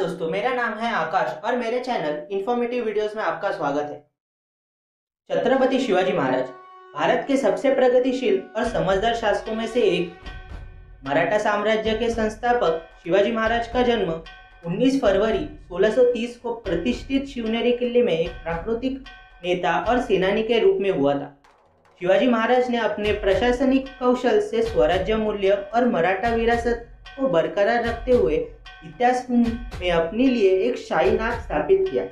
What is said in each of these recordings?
दोस्तों, मेरा नाम है आकाश और मेरे चैनल इन्फॉर्मेटिव वीडियोस में आपका स्वागत है। छत्रपति शिवाजी महाराज भारत के सबसे प्रगतिशील और समझदार शासकों में से एक। मराठा साम्राज्य के संस्थापक शिवाजी महाराज का जन्म 19 फरवरी 1630 को प्रतिष्ठित शिवनेरी किले में एक प्राकृतिक नेता और सेनानी के रूप में हुआ था। शिवाजी महाराज ने अपने प्रशासनिक कौशल से स्वराज्य मूल्य और मराठा विरासत को बरकरार रखते हुए इतिहास में अपने लिए एक शाही नाम स्थापित किया।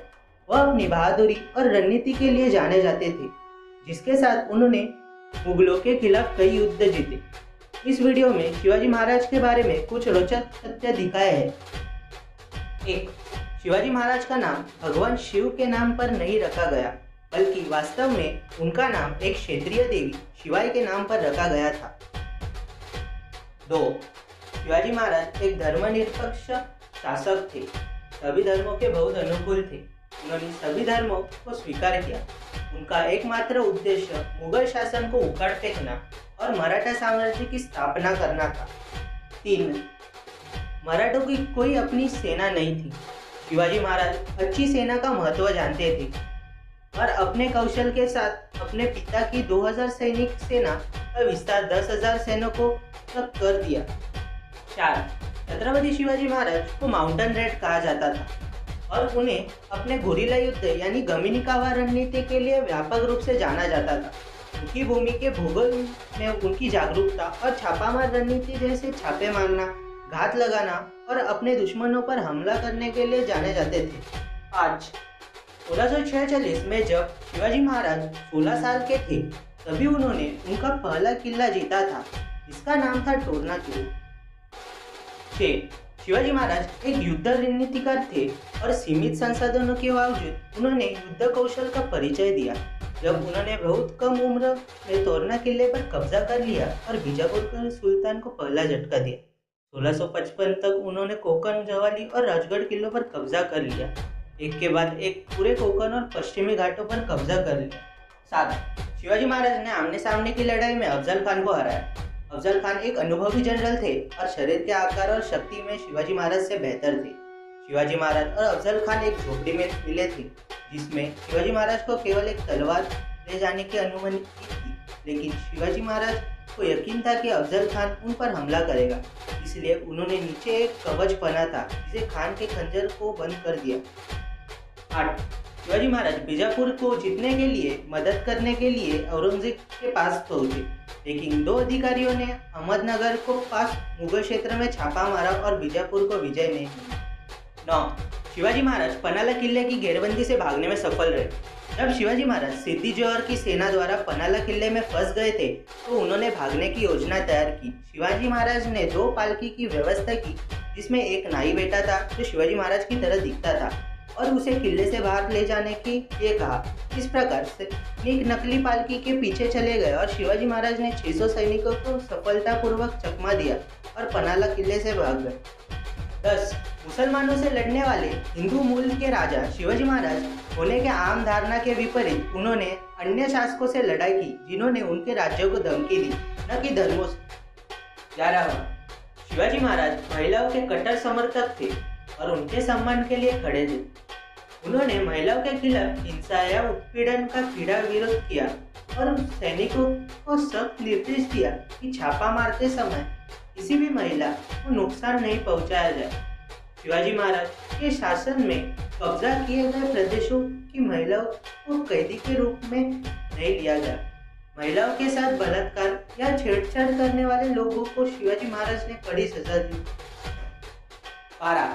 वह अपनी बहादुरी और रणनीति के लिए जाने जाते थे, जिसके साथ उन्होंने मुगलों के खिलाफ कई युद्ध जीते। इस वीडियो में शिवाजी महाराज के बारे में कुछ रोचक तथ्य दिखाए हैं। 1. शिवाजी महाराज का नाम भगवान शिव के नाम पर नहीं रखा गया, बल्कि वास्तव में उनका नाम एक क्षेत्रीय देवी शिवाई के नाम पर रखा गया था। 2. शिवाजी महाराज एक धर्मनिरपेक्ष शासक थे। सभी धर्मों के बहुत अनुकूल थे। उन्होंने सभी धर्मों को स्वीकार किया। उनका एकमात्र उद्देश्य मुगल शासन को उखाड़ फेंकना और मराठा साम्राज्य की स्थापना करना था। 3. मराठों की कोई अपनी सेना नहीं थी। शिवाजी महाराज अच्छी सेना का महत्व जानते थे और अपने कौशल के साथ अपने पिता की 2000 सैनिक सेना का विस्तार 10,000 सैनिकों तक कर दिया। 4. छत्रपति शिवाजी महाराज को माउंटेन रेड कहा जाता था और उन्हें अपने गुरिल्ला युद्ध यानी गमीनी कावा रणनीति के लिए व्यापक रूप से जाना जाता था। उनकी भूमि के भूगोल में उनकी जागरूकता और छापामार रणनीति जैसे छापे मारना, घात लगाना और अपने दुश्मनों पर हमला करने के लिए जाने जाते थे। 5. 1646 में जब शिवाजी महाराज 16 साल के थे, तभी उन्होंने उनका पहला किला जीता था, जिसका नाम था तोरना किला। 6. शिवाजी महाराज एक युद्ध रणनीतिकार थे और सीमित संसाधनों के बावजूद उन्होंने युद्ध कौशल का परिचय दिया। जब उन्होंने बहुत कम उम्र में तोरना किले पर कब्जा कर लिया और बीजापुर के सुल्तान को पहला झटका दिया। 1655 तक उन्होंने कोंकण, जवाली और राजगढ़ किलों पर कब्जा कर लिया। एक के बाद एक पूरे कोंकण और पश्चिमी घाटों पर कब्जा कर लिया। 7. शिवाजी महाराज ने आमने सामने की लड़ाई में अफजल खान को हराया। अफजल खान एक अनुभवी जनरल थे और शरीर के आकार और शक्ति में शिवाजी महाराज से बेहतर थे। शिवाजी महाराज और अफजल खान एक झोपड़ी में मिले थे, जिसमें शिवाजी महाराज को केवल एक तलवार ले जाने की अनुमति थी, लेकिन शिवाजी महाराज को यकीन था कि अफजल खान उन पर हमला करेगा, इसलिए उन्होंने नीचे एक कवच बना था, जिसे खान के खंजर को बंद कर दिया। 8. शिवाजी महाराज बीजापुर को जीतने के लिए मदद करने के लिए औरंगजेब के पास पहुंचे, लेकिन 2 अधिकारियों ने अहमदनगर को पास मुगल क्षेत्र में छापा मारा और बीजापुर को विजय नहीं मिली। 9. शिवाजी महाराज पनाला किले की घेरबंदी से भागने में सफल रहे। जब शिवाजी महाराज सिद्दी जोहर की सेना द्वारा पनाला किले में फंस गए थे, तो उन्होंने भागने की योजना तैयार की। शिवाजी महाराज ने 2 पालकी की व्यवस्था की, जिसमें एक नाई बैठा था जो शिवाजी महाराज की तरह दिखता था और उसे किले से बाहर ले जाने की ये कहा। इस प्रकार से एक नकली पालकी के पीछे चले गए और शिवाजी महाराज ने 600 सैनिकों को सफलतापूर्वक चकमा दिया और पनाला किले से भाग गए। 10. मुसलमानों से लड़ने वाले हिंदू मूल के राजा शिवाजी महाराज होने के आम धारणा के विपरीत उन्होंने अन्य शासकों से लड़ाई की, जिन्होंने उनके राज्यों को धमकी दी, न कि धर्मों से। 11. शिवाजी महाराज महिलाओं के कट्टर समर्थक थे और उनके सम्मान के लिए खड़े थे। उन्होंने महिलाओं के खिलाफ हिंसा या उत्पीड़न का खिला विरोध किया और सैनिकों को सख्त निर्देश दिया कि छापा मारते समय किसी भी महिला को नुकसान नहीं पहुंचाया जाए। शिवाजी महाराज के शासन में कब्जा किए गए प्रदेशों की महिलाओं को कैदी के रूप में नहीं लिया गया। महिलाओं के साथ बलात्कार या छेड़छाड़ करने वाले लोगों को शिवाजी महाराज ने कड़ी सजा दी। 12.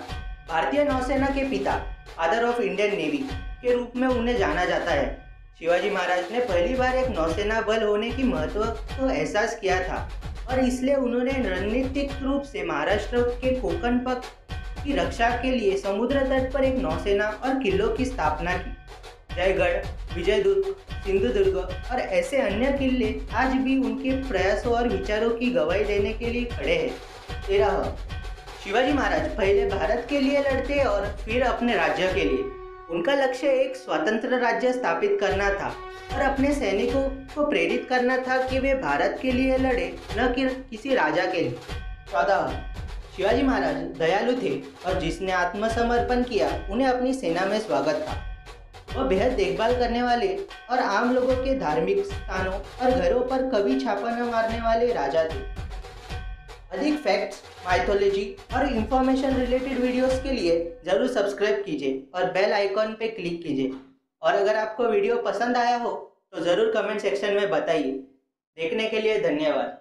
भारतीय नौसेना के पिता, फादर ऑफ इंडियन नेवी के रूप में उन्हें जाना जाता है। शिवाजी महाराज ने पहली बार एक नौसेना बल होने की महत्व को एहसास किया था और इसलिए उन्होंने रणनीतिक रूप से महाराष्ट्र के कोंकण पथ की रक्षा के लिए समुद्र तट पर एक नौसेना और किलों की स्थापना की। जयगढ़, विजयदुर्ग, सिंधुदुर्ग और ऐसे अन्य किले आज भी उनके प्रयासों और विचारों की गवाही देने के लिए खड़े हैं। 13. शिवाजी महाराज पहले भारत के लिए लड़ते और फिर अपने राज्य के लिए। उनका लक्ष्य एक स्वतंत्र राज्य स्थापित करना था और अपने सैनिकों को प्रेरित करना था कि वे भारत के लिए लड़े, न कि किसी राजा के लिए। 14. शिवाजी महाराज दयालु थे और जिसने आत्मसमर्पण किया उन्हें अपनी सेना में स्वागत था। वह बेहद देखभाल करने वाले और आम लोगों के धार्मिक स्थानों और घरों पर कभी छापा न मारने वाले राजा थे। अधिक फैक्ट्स, माइथोलॉजी और इंफॉर्मेशन रिलेटेड वीडियोस के लिए जरूर सब्सक्राइब कीजिए और बेल आइकॉन पे क्लिक कीजिए। और अगर आपको वीडियो पसंद आया हो तो ज़रूर कमेंट सेक्शन में बताइए। देखने के लिए धन्यवाद।